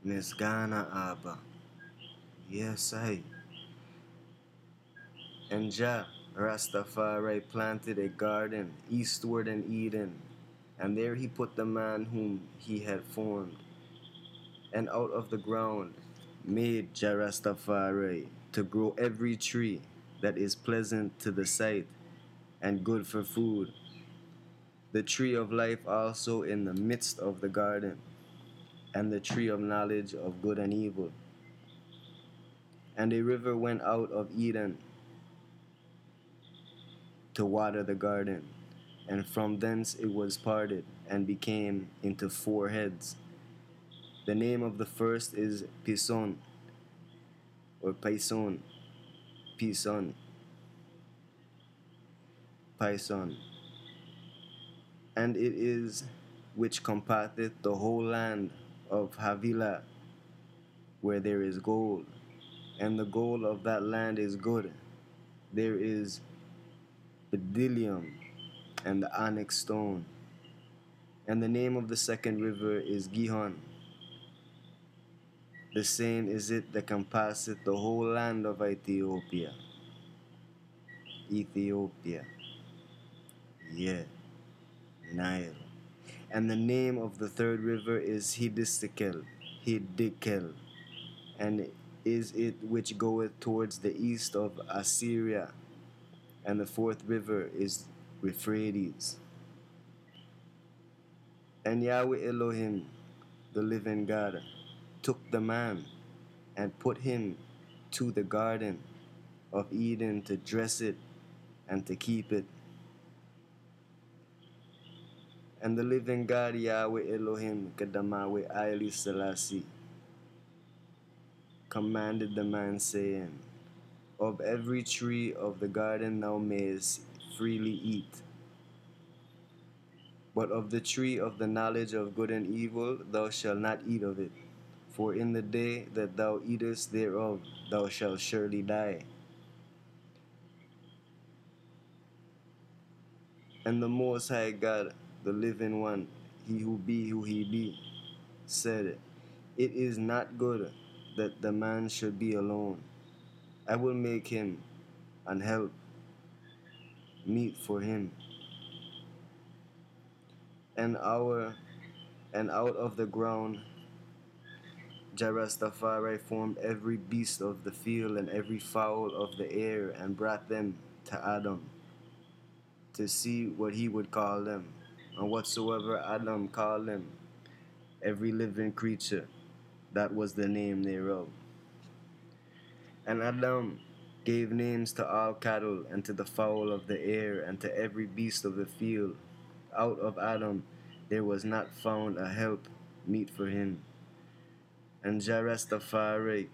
Miss Ghana Abba. Yes, I. And Jah, Rastafari, planted a garden eastward in Eden, and there he put the man whom he had formed. And out of the ground made Jah Rastafari to grow every tree that is pleasant to the sight and good for food. The tree of life also in the midst of the garden, and the tree of knowledge of good and evil. And a river went out of Eden to water the garden, and from thence it was parted and became into four heads. The name of the first is Pison, or Pison, Pison, Pison, and it is which compasseth the whole land of Havilah, where there is gold, and the gold of that land is good. There is bdellium and the onyx stone. And the name of the second river is Gihon. The same is it that compasseth the whole land of Ethiopia. Ethiopia. Yeah, Nile. And the name of the third river is Hiddekel. Hiddekel. And is it which goeth towards the east of Assyria. And the fourth river is Euphrates. And Yahweh Elohim, the living God, took the man and put him to the garden of Eden to dress it and to keep it. And the living God, Yahweh Elohim, Kadamawe Aili Selassie, commanded the man, saying, of every tree of the garden thou mayest freely eat, but of the tree of the knowledge of good and evil thou shalt not eat of it. For in the day that thou eatest thereof thou shalt surely die. And the Most High God, the living one, he who be who he be, said, it is not good that the man should be alone. I will make him an help meet for him. And out of the ground Jah Rastafari formed every beast of the field and every fowl of the air and brought them to Adam to see what he would call them. And whatsoever Adam called them, every living creature, that was the name thereof. And Adam gave names to all cattle and to the fowl of the air and to every beast of the field. Out of Adam there was not found a help meet for him. And Jah Rastafari,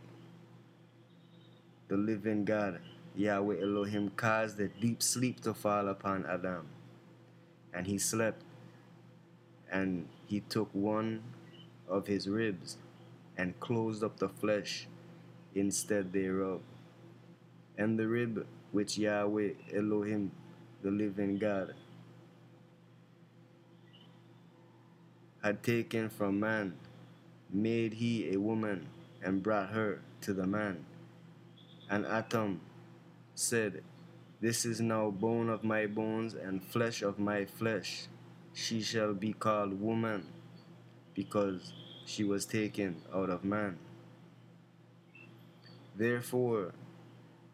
the living God, Yahweh Elohim, caused a deep sleep to fall upon Adam. And he slept, and he took one of his ribs and closed up the flesh instead thereof. And the rib which Yahweh Elohim, the living God, had taken from man, made he a woman and brought her to the man. And Adam said, this is now bone of my bones and flesh of my flesh. She shall be called woman, because she was taken out of man. Therefore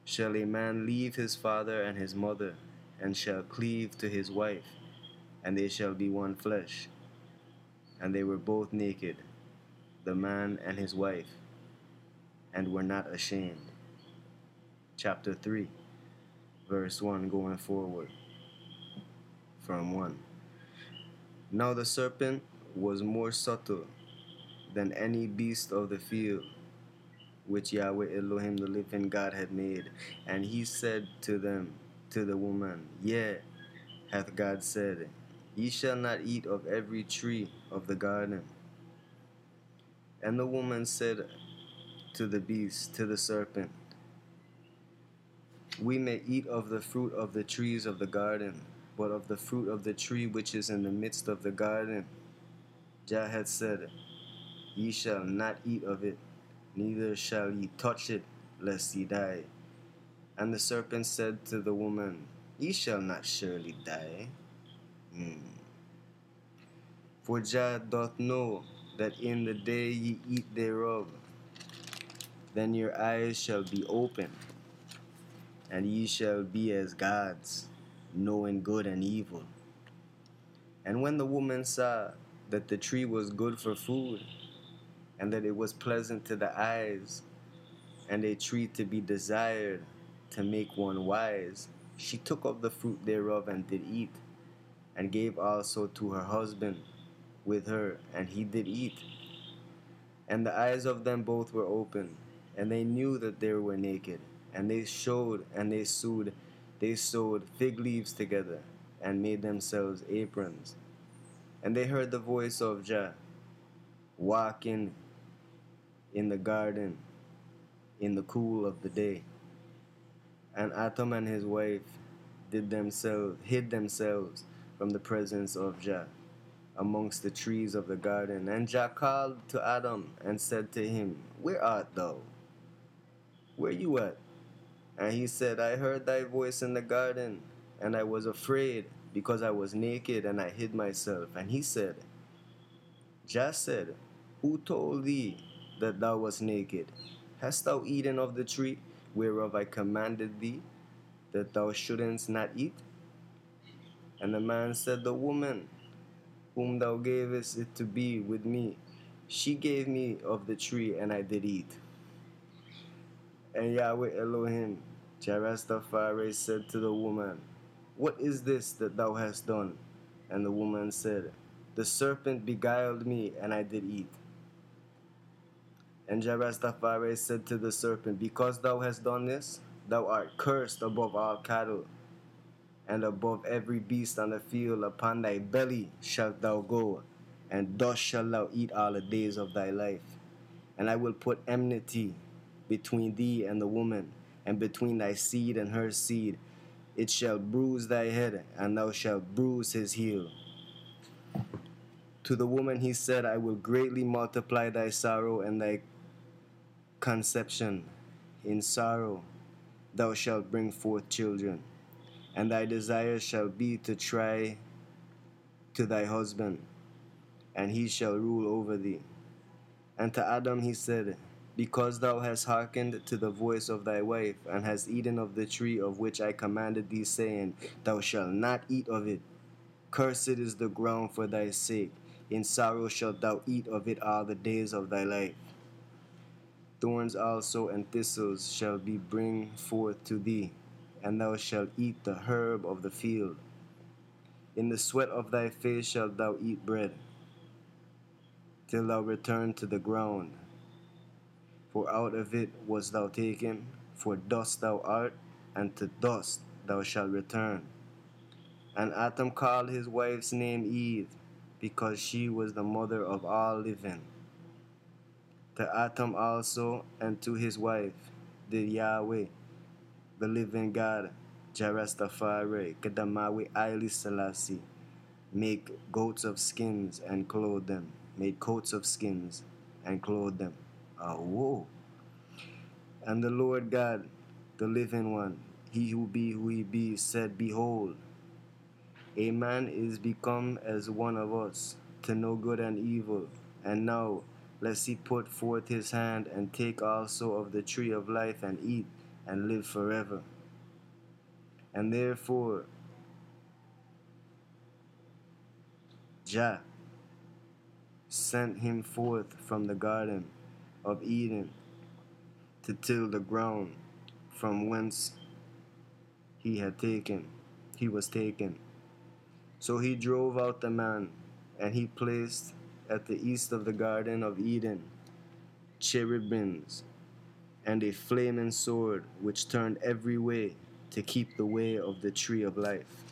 shall a man leave his father and his mother, and shall cleave to his wife, and they shall be one flesh. And they were both naked, the man and his wife, and were not ashamed. Chapter 3, verse 1 going forward from 1. Now the serpent was more subtle than any beast of the field which Yahweh Elohim the living God had made. And he said to the woman, yea, hath God said, ye shall not eat of every tree of the garden. And the woman said to the beast, to the serpent, we may eat of the fruit of the trees of the garden, but of the fruit of the tree which is in the midst of the garden, Jah had said, Ye shall not eat of it, neither shall ye touch it, lest ye die. And the serpent said to the woman, Ye shall not surely die. For Jah doth know that in the day ye eat thereof, then your eyes shall be opened, and ye shall be as gods, knowing good and evil. And when the woman saw that the tree was good for food, and that it was pleasant to the eyes, and a tree to be desired to make one wise, she took of the fruit thereof and did eat, and gave also to her husband with her, and he did eat. And the eyes of them both were open, and they knew that they were naked, and they sewed fig leaves together, and made themselves aprons. And they heard the voice of Jah walking in the garden in the cool of the day. And Adam and his wife hid themselves from the presence of Jah amongst the trees of the garden. And Jah called to Adam and said to him, Where art thou? Where you at? And he said, I heard thy voice in the garden, and I was afraid, because I was naked, and I hid myself. And he said, Jah said, Who told thee that thou wast naked? Hast thou eaten of the tree whereof I commanded thee that thou shouldest not eat? And the man said, The woman whom thou gavest it to be with me, she gave me of the tree, and I did eat. And Yahweh Elohim, Jah Rastafari, said to the woman, What is this that thou hast done? And the woman said, The serpent beguiled me, and I did eat. And Jah Rastafari said to the serpent, Because thou hast done this, thou art cursed above all cattle, and above every beast on the field. Upon thy belly shalt thou go, and dust shalt thou eat all the days of thy life. And I will put enmity between thee and the woman, and between thy seed and her seed. It shall bruise thy head, and thou shalt bruise his heel. To the woman he said, I will greatly multiply thy sorrow and thy conception. In sorrow thou shalt bring forth children, and thy desire shall be to try to thy husband, and he shall rule over thee. And to Adam he said, Because thou hast hearkened to the voice of thy wife, and hast eaten of the tree of which I commanded thee, saying, Thou shalt not eat of it. Cursed is the ground for thy sake. In sorrow shalt thou eat of it all the days of thy life. Thorns also and thistles shall be bring forth to thee, and thou shalt eat the herb of the field. In the sweat of thy face shalt thou eat bread, till thou return to the ground. For out of it wast thou taken, for dust thou art, and to dust thou shalt return. And Adam called his wife's name Eve, because she was the mother of all living. To Adam also and to his wife did Yahweh, the living God, Jah Rastafari, Kedamawi Aili Selassie, make goats of skins and clothe them. Made coats of skins and clothe them. Whoa. And the Lord God, the living one, he who he be, said, Behold, a man is become as one of us, to know good and evil. And now, lest he put forth his hand and take also of the tree of life and eat and live forever. And therefore, Jah sent him forth from the garden of Eden to till the ground from whence he was taken. So he drove out the man, and he placed at the east of the garden of Eden cherubims and a flaming sword which turned every way to keep the way of the tree of life.